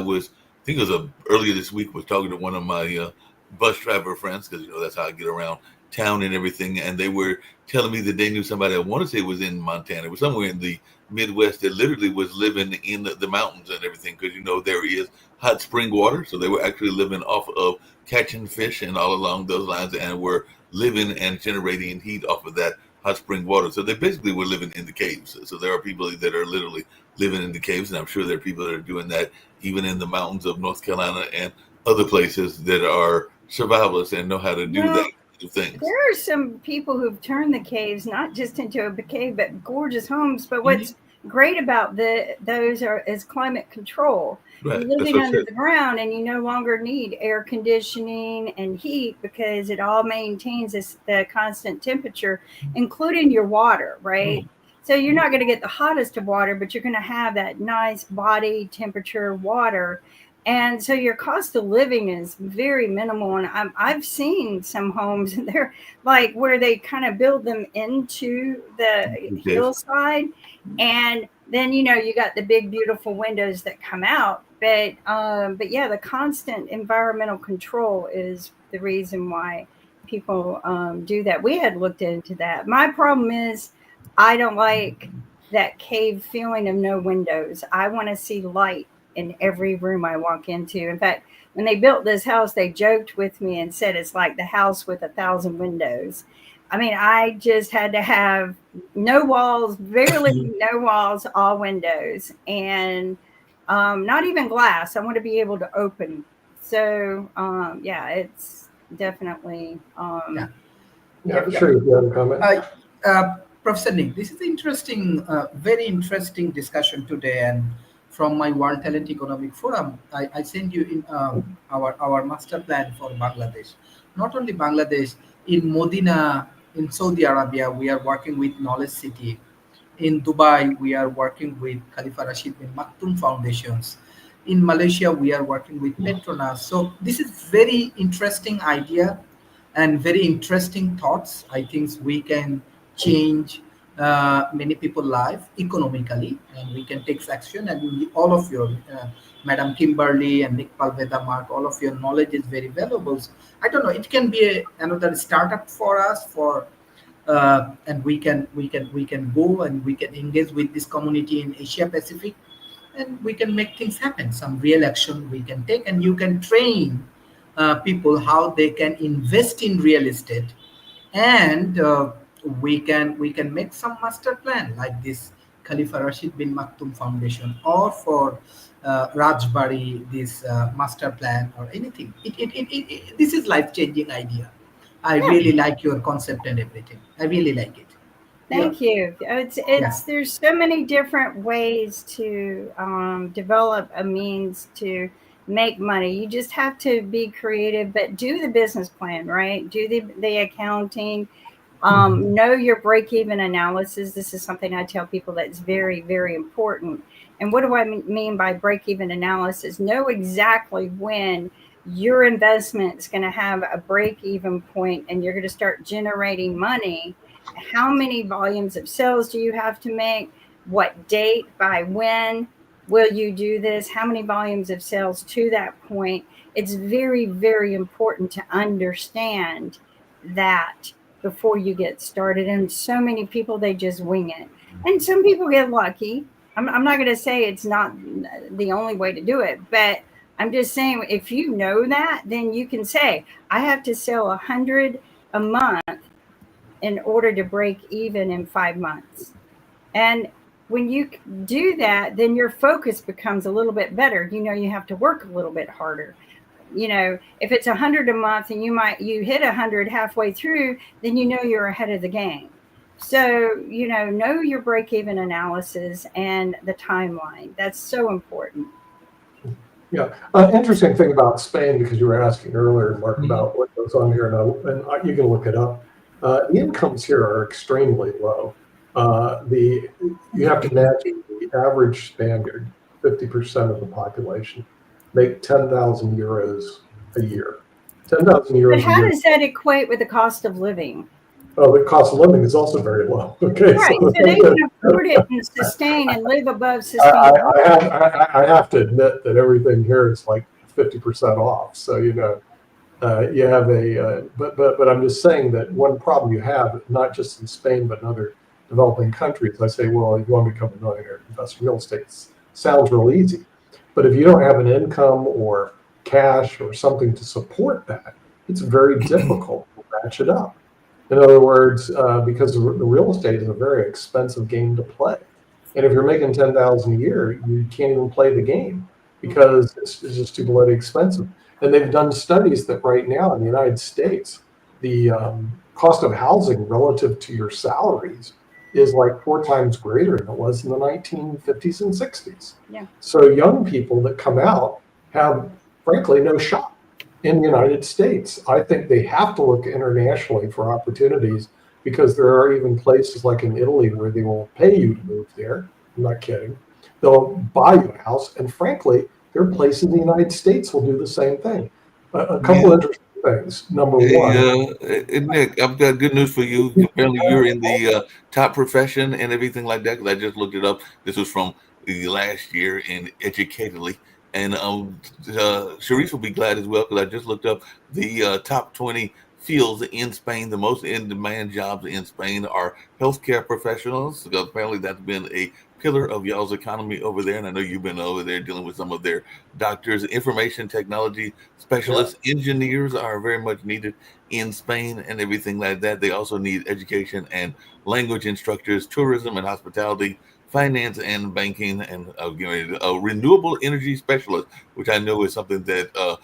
think it was earlier this week, was talking to one of my bus driver friends, because that's how I get around town and everything, and they were telling me that they knew somebody, I want to say it was in Montana, it was somewhere in the Midwest, that literally was living in the mountains and everything, because there is hot spring water, so they were actually living off of catching fish and all along those lines, and were living and generating heat off of that hot spring water. So they basically were living in the caves. So there are people that are literally living in the caves, and I'm sure there are people that are doing that even in the mountains of North Carolina and other places that are survivalists and know how to do Well, that things. There are some people who've turned the caves not just into a cave, but gorgeous homes. But what's great about those is climate control. Right. You're living under the ground, and you no longer need air conditioning and heat, because it all maintains the constant temperature, including your water, right? So you're not going to get the hottest of water, but you're going to have that nice body temperature water. And so your cost of living is very minimal. And I've seen some homes, and they're like where they kind of build them into the hillside. And then, you got the big, beautiful windows that come out. But yeah, the constant environmental control is the reason why people do that. We had looked into that. My problem is I don't like that cave feeling of no windows. I want to see light in every room I walk into. In fact, when they built this house, they joked with me and said it's like the house with 1,000 windows. I mean, I just had to have no walls, barely no walls, all windows, and not even glass. I want to be able to open. So yeah, it's definitely Sure, you have a comment. Professor Nick, this is interesting, very interesting discussion today. And from my World Talent Economic Forum, I send you in our master plan for Bangladesh. Not only Bangladesh, in Modena, in Saudi Arabia, we are working with Knowledge City. In Dubai, we are working with Khalifa Rashid bin Maktoum Foundations. In Malaysia, we are working with Petronas. So this is very interesting idea and very interesting thoughts. I think we can change many people's life economically, and we can take action. And all of your, Madam Kimberly and Nick Palveda, Mark, all of your knowledge is very valuable. So, I don't know, it can be another startup for us, and we can go and we can engage with this community in Asia Pacific, and we can make things happen. Some real action we can take, and you can train people how they can invest in real estate, and we can make some master plan like this Khalifa Rashid bin Maktoum Foundation, or for Rajbari, this master plan, or anything. This is life-changing idea. I really like your concept and everything. I really like it. Thank you. There's so many different ways to develop a means to make money. You just have to be creative, but do the business plan, right? Do the accounting. Know your break-even analysis. This is something I tell people that's very, very important. And what do I mean by break-even analysis? Know exactly when your investment is going to have a break-even point and you're going to start generating money. How many volumes of sales do you have to make? What date? By when will you do this? How many volumes of sales to that point? It's very, very important to understand that before you get started. And so many people, they just wing it. And some people get lucky. I'm not going to say it's not the only way to do it, but I'm just saying, if you know that, then you can say, I have to sell 100 a month in order to break even in 5 months. And when you do that, then your focus becomes a little bit better. You have to work a little bit harder. If it's 100 a month and you hit 100 halfway through, then you're ahead of the game. So, know your break-even analysis and the timeline. That's so important. Yeah. Interesting thing about Spain, because you were asking earlier, Mark, about what goes on here, and you can look it up. The incomes here are extremely low. You have to imagine the average Spaniard, 50% of the population, make 10,000 euros a year. 10,000 euros. But how does that equate with the cost of living? the cost of living is also very low. Okay, Right. So they can afford it and sustain and live above sustainability. I have to admit that everything here is like 50% off. So, you know, you have but I'm just saying that one problem you have, not just in Spain, but in other developing countries, I say, well, you want to become a millionaire, invest in real estate. Sounds real easy. But if you don't have an income or cash or something to support that, it's very difficult to ratchet up. In other words, because the real estate is a very expensive game to play. And if you're making 10,000 a year, you can't even play the game because it's just too bloody expensive. And they've done studies that right now in the United States, the cost of housing relative to your salaries is like 4 times greater than it was in the 1950s and 60s. Yeah. So young people that come out have, frankly, no shot in the United States. I think they have to look internationally for opportunities because there are even places like in Italy where they will pay you to move there. I'm not kidding. They'll buy you a house. And frankly, there are places in the United States will do the same thing. A couple interesting things. Number one. Nick, I've got good news for you. Apparently, you're in the top profession and everything like that. Because I just looked it up. This was from the last year in Educatedly, and Sharice will be glad as well because I just looked up the top 20 fields in Spain. The most in-demand jobs in Spain are healthcare professionals. Because apparently, that's been a pillar of y'all's economy over there, and I know you've been over there dealing with some of their doctors. Information technology specialists, engineers are very much needed in Spain and everything like that. They also need education and language instructors, tourism and hospitality, finance and banking, and renewable energy specialist, which I know is something that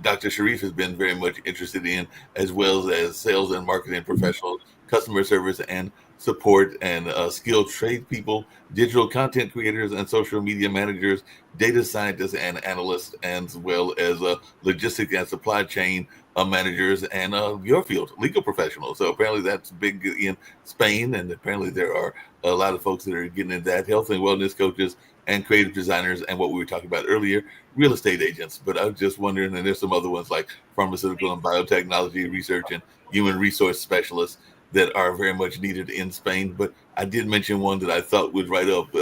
Dr. Sharif has been very much interested in, as well as sales and marketing professionals, customer service and support, and skilled trade people, digital content creators and social media managers, data scientists and analysts, as well as logistics and supply chain managers, and your field, legal professionals. So apparently that's big in Spain, and apparently there are a lot of folks that are getting into that, health and wellness coaches and creative designers, and what we were talking about earlier, real estate agents. But I was just wondering, and there's some other ones like pharmaceutical and biotechnology research and human resource specialists that are very much needed in Spain. But I did mention one that I thought was right up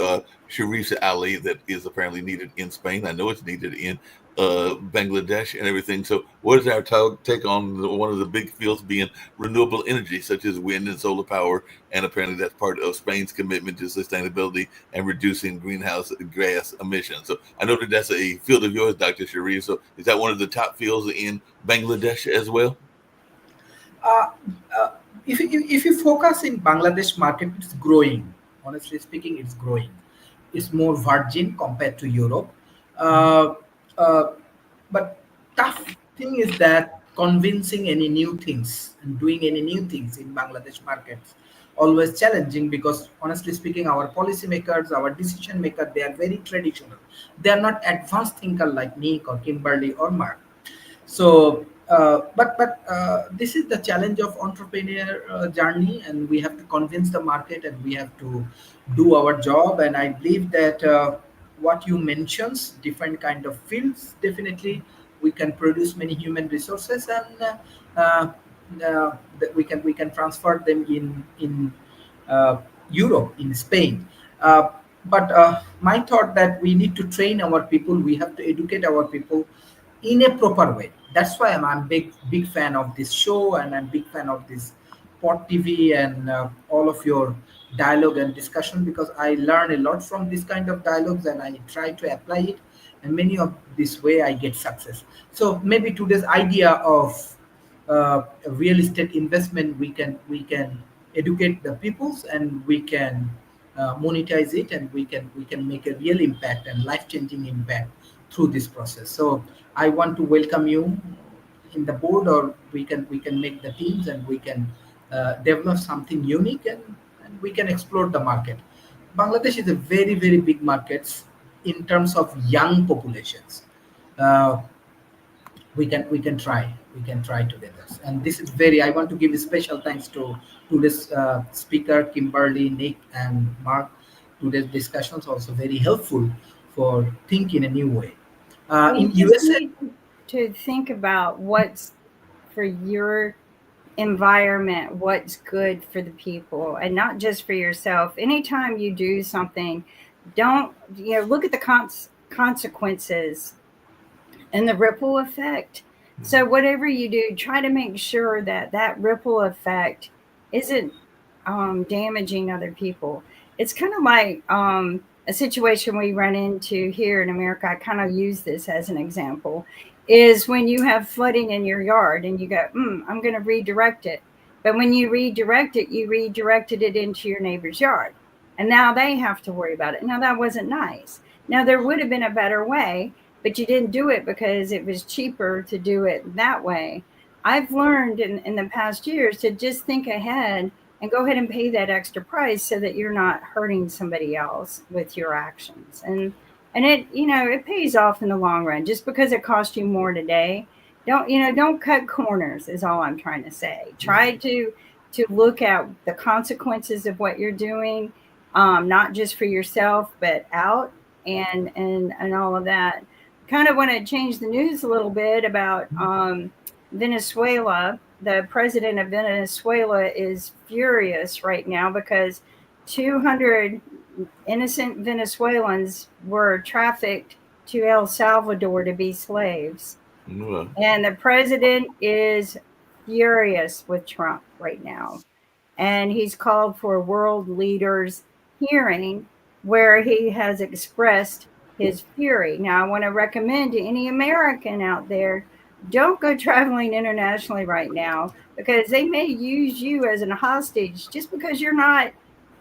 Sharif's alley that is apparently needed in Spain. I know it's needed in Bangladesh and everything. So what is our take on one of the big fields being renewable energy, such as wind and solar power? And apparently that's part of Spain's commitment to sustainability and reducing greenhouse gas emissions. So I know that that's a field of yours, Dr. Sharif. So is that one of the top fields in Bangladesh as well? If you focus in Bangladesh market, it's growing. Honestly speaking, it's growing. It's more virgin compared to Europe. But tough thing is that convincing any new things and doing any new things in Bangladesh markets always challenging, because honestly speaking, our policymakers, our decision makers, they are very traditional. They are not advanced thinker like Nick or Kimberly or Mark. So but this is the challenge of entrepreneur journey, and we have to convince the market and we have to do our job. And I believe that what you mentions, different kind of fields, definitely we can produce many human resources, and that we can transfer them in Europe, in Spain. But my thought that we need to train our people, we have to educate our people in a proper way. That's why I'm big fan of this show, and I'm big fan of this Pod TV and all of your dialogue and discussion, because I learn a lot from this kind of dialogues and I try to apply it, and many of this way I get success. So maybe today's idea of real estate investment, we can educate the peoples, and we can monetize it, and we can make a real impact and life changing impact through this process. So I want to welcome you in the board, or we can make the teams, and we can develop something unique, and we can explore the market. Bangladesh is a very big market in terms of young populations. Uh, we can try together, and this is very, I want to give a special thanks to this speaker Kimberly, Nick and Mark. Today's discussions also very helpful for think in a new way. We In just USA, need to think about what's for your environment what's good for the people and not just for yourself. Anytime you do something, don't, look at the consequences and the ripple effect. So whatever you do, try to make sure that that ripple effect isn't damaging other people. It's kind of like a situation we run into here in America. I kind of use this as an example, is when you have flooding in your yard and you go, I'm going to redirect it. But when you redirect it, you redirected it into your neighbor's yard. And now they have to worry about it. Now, that wasn't nice. Now, there would have been a better way, but you didn't do it because it was cheaper to do it that way. I've learned in the past years to just think ahead and go ahead and pay that extra price so that you're not hurting somebody else with your actions. And it, it pays off in the long run. Just because it cost you more today, don't cut corners is all I'm trying to say. Try to look at the consequences of what you're doing, not just for yourself, but out and all of that. Kind of want to change the news a little bit about Venezuela. The president of Venezuela is furious right now because 200 innocent Venezuelans were trafficked to El Salvador to be slaves. And the president is furious with Trump right now. And he's called for a world leaders hearing where he has expressed his fury. Now, I want to recommend to any American out there, don't go traveling internationally right now, because they may use you as a hostage. Just because you're not,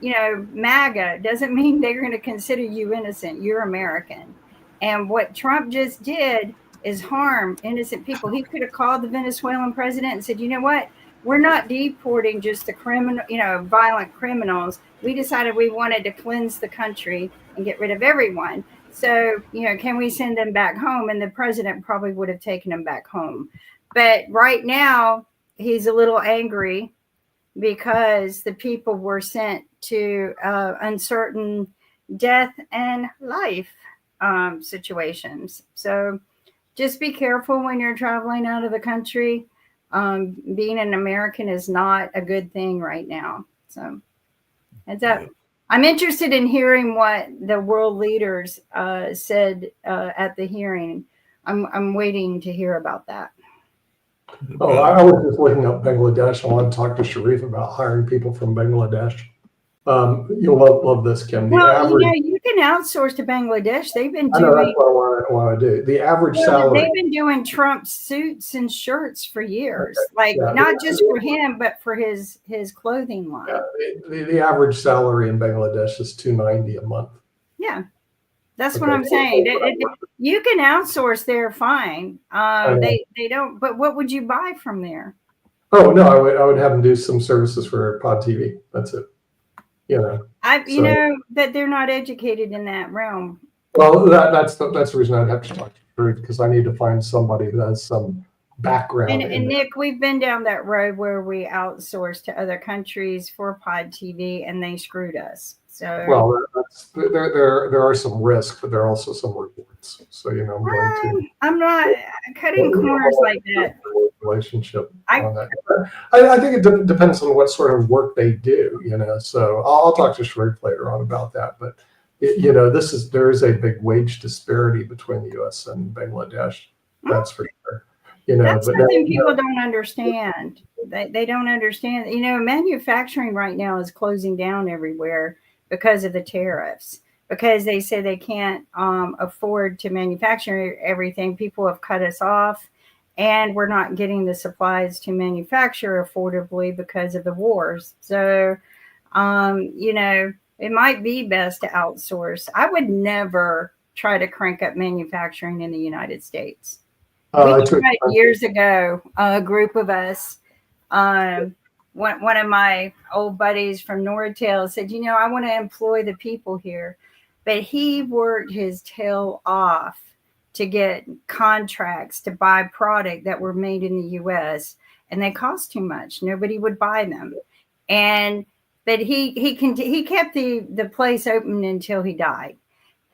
MAGA doesn't mean they're going to consider you innocent. You're American. And what Trump just did is harm innocent people. He could have called the Venezuelan president and said, you know what? We're not deporting just the criminal, violent criminals. We decided we wanted to cleanse the country and get rid of everyone. So, can we send them back home? And the president probably would have taken them back home. But right now, he's a little angry because the people were sent to uncertain death and life situations. So just be careful when you're traveling out of the country. Being an American is not a good thing right now. So heads up. I'm interested in hearing what the world leaders said at the hearing. I'm waiting to hear about that. Oh, I was just looking up Bangladesh. I want to talk to Sharif about hiring people from Bangladesh. You'll love this, Kim. You can outsource to Bangladesh. They've been doing. I know, that's what I want to do. The average salary. They've been doing Trump suits and shirts for years, not just for him, but for his clothing line. Yeah, the average salary in Bangladesh is $290 a month. Yeah, that's what I'm saying. You can outsource there, fine. They don't. But what would you buy from there? Oh no, I would have them do some services for Pod TV. That's it. That they're not educated in that realm. Well, that's the reason I'd have to talk to Ruth, because I need to find somebody who has some background. And Nick, we've been down that road where we outsourced to other countries for Pod TV, and they screwed us. So there are some risks, but there are also some rewards. So I'm not cutting corners like that. Relationship on that. I think it depends on what sort of work they do. So I'll talk to Sharif later on about that. But there is a big wage disparity between the U.S. and Bangladesh. That's for sure. That's something people don't understand. They don't understand. Manufacturing right now is closing down everywhere because of the tariffs. Because they say they can't afford to manufacture everything. People have cut us off, and we're not getting the supplies to manufacture affordably because of the wars. So, it might be best to outsource. I would never try to crank up manufacturing in the United States. We tried years ago, a group of us, one of my old buddies from Nortel said, I want to employ the people here. But he worked his tail off to get contracts to buy product that were made in the U.S. and they cost too much. Nobody would buy them. But he kept the place open until he died.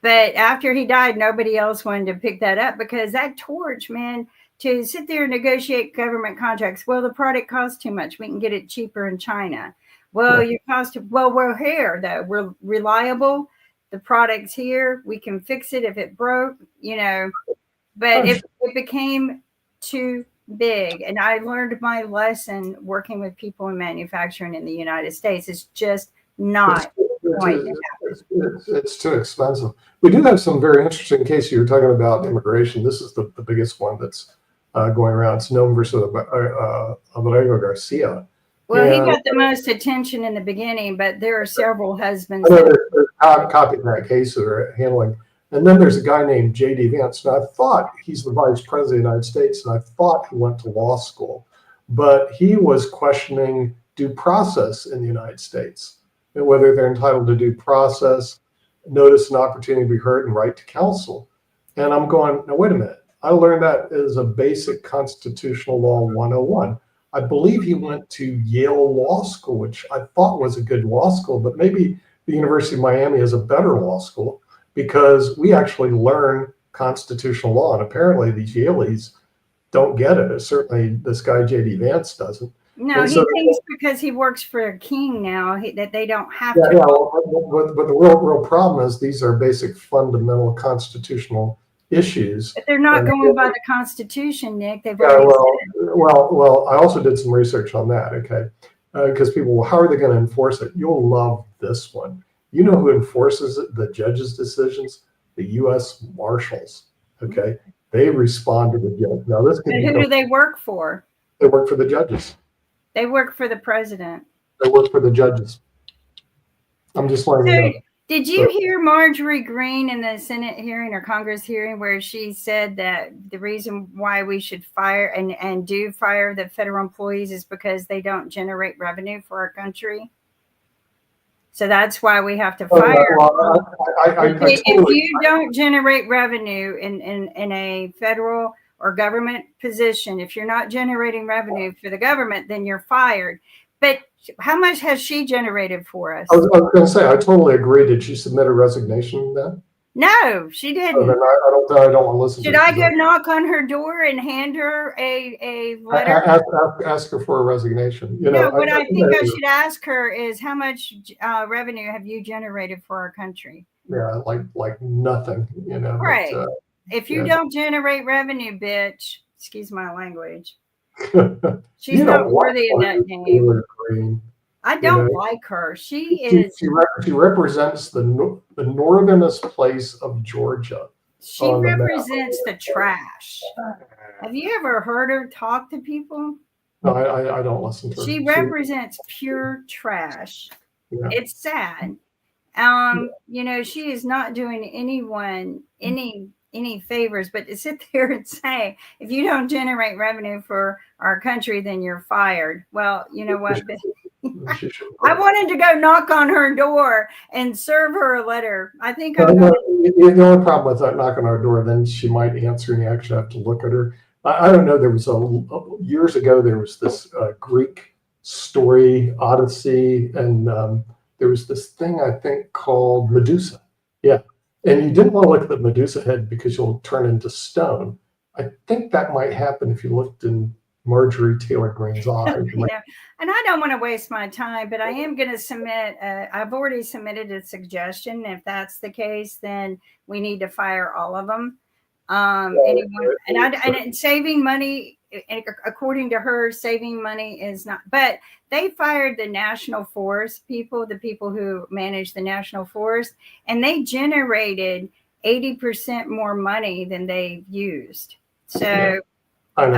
But after he died, nobody else wanted to pick that up because that torch, man, to sit there and negotiate government contracts. Well, the product costs too much. We can get it cheaper in China. Well, we're here though. We're reliable. The product's here. We can fix it if it broke, but it became too big. And I learned my lesson working with people in manufacturing in the United States. It's just not going to happen. It's too expensive. We do have some very interesting cases. You were talking about immigration. This is the biggest one that's going around. It's Nome versus Abrego Garcia. Well, he got the most attention in the beginning, but there are several husbands. There's copycat case that are handling. And then there's a guy named J.D. Vance. Now, I thought he's the vice president of the United States, and I thought he went to law school. But he was questioning due process in the United States, and whether they're entitled to due process, notice, an opportunity to be heard, and right to counsel. And I'm going, now, wait a minute. I learned that as a basic constitutional law 101. I believe he went to Yale Law School, which I thought was a good law school, but maybe the University of Miami is a better law school because we actually learn constitutional law. And apparently these Yaleys don't get it. Certainly this guy, J.D. Vance, doesn't. No, he thinks because he works for a king now that they don't have to. Yeah, but the real problem is these are basic fundamental constitutional issues. But they're not going by the Constitution, Nick. They've already well, I also did some research on that, okay? Because people, well, how are they going to enforce it? You'll love this one. You know who enforces it, the judges' decisions? The U.S. Marshals, okay? They respond to the judge. Now, this could who do they work for? They work for the judges. They work for the president. They work for the judges. I'm just letting you know. Did you hear Marjorie Greene in the Senate hearing or Congress hearing where she said that the reason why we should fire and do fire the federal employees is because they don't generate revenue for our country? So that's why we have to fire. If you don't generate revenue in a federal or government position, if you're not generating revenue for the government, then you're fired. But how much has she generated for us? I was going to say, I totally agree. Did she submit a resignation then? No, she didn't. Then I don't want to listen. Should I go knock on her door and hand her a letter? Ask her for a resignation. What I think I should ask her is how much revenue have you generated for our country? Yeah, like nothing. Right. But, if you don't generate revenue, bitch, excuse my language. She's not worthy of that name. I don't like her. She represents the northernest place of Georgia. She represents the trash. Have you ever heard her talk to people? No, I don't listen to her. She represents pure trash. Yeah. It's sad. She is not doing anyone any favors, but to sit there and say, if you don't generate revenue for our country, then you're fired. Well, you know what? I wanted to go knock on her door and serve her a letter. I think the only problem with that knocking on her door, then she might answer and you actually have to look at her. I don't know. There was years ago, there was this Greek story, Odyssey, and there was this thing I think called Medusa. Yeah. And you didn't want to look at the Medusa head because you'll turn into stone. I think that might happen if you looked in Marjorie Taylor Greene's eye. And I don't want to waste my time, but I am going to submit. I've already submitted a suggestion. If that's the case, then we need to fire all of them. And saving money, according to her, saving money is not. But they fired the National Forest people, the people who manage the National Forest, and they generated 80% more money than they used. So, how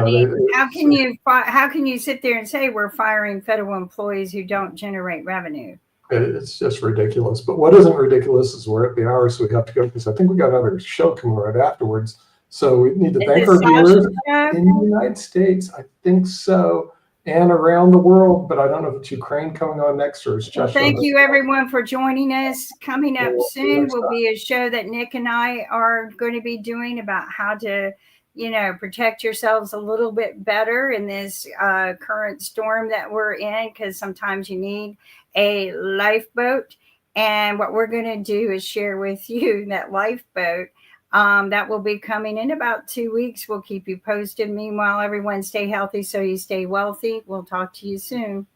can you sit there and say we're firing federal employees who don't generate revenue? It's just ridiculous. But what isn't ridiculous is we're at the hour, so we have to go because I think we got another show coming right afterwards. So we need to thank our viewers in the United States. I think so. And around the world, but I don't know if it's Ukraine coming on next or it's just. Thank you everyone for joining us. Coming up soon will be a show that Nick and I are going to be doing about how to, protect yourselves a little bit better in this current storm that we're in, because sometimes you need a lifeboat. And what we're going to do is share with you that lifeboat That will be coming in about 2 weeks. We'll keep you posted. Meanwhile, everyone stay healthy so you stay wealthy. We'll talk to you soon.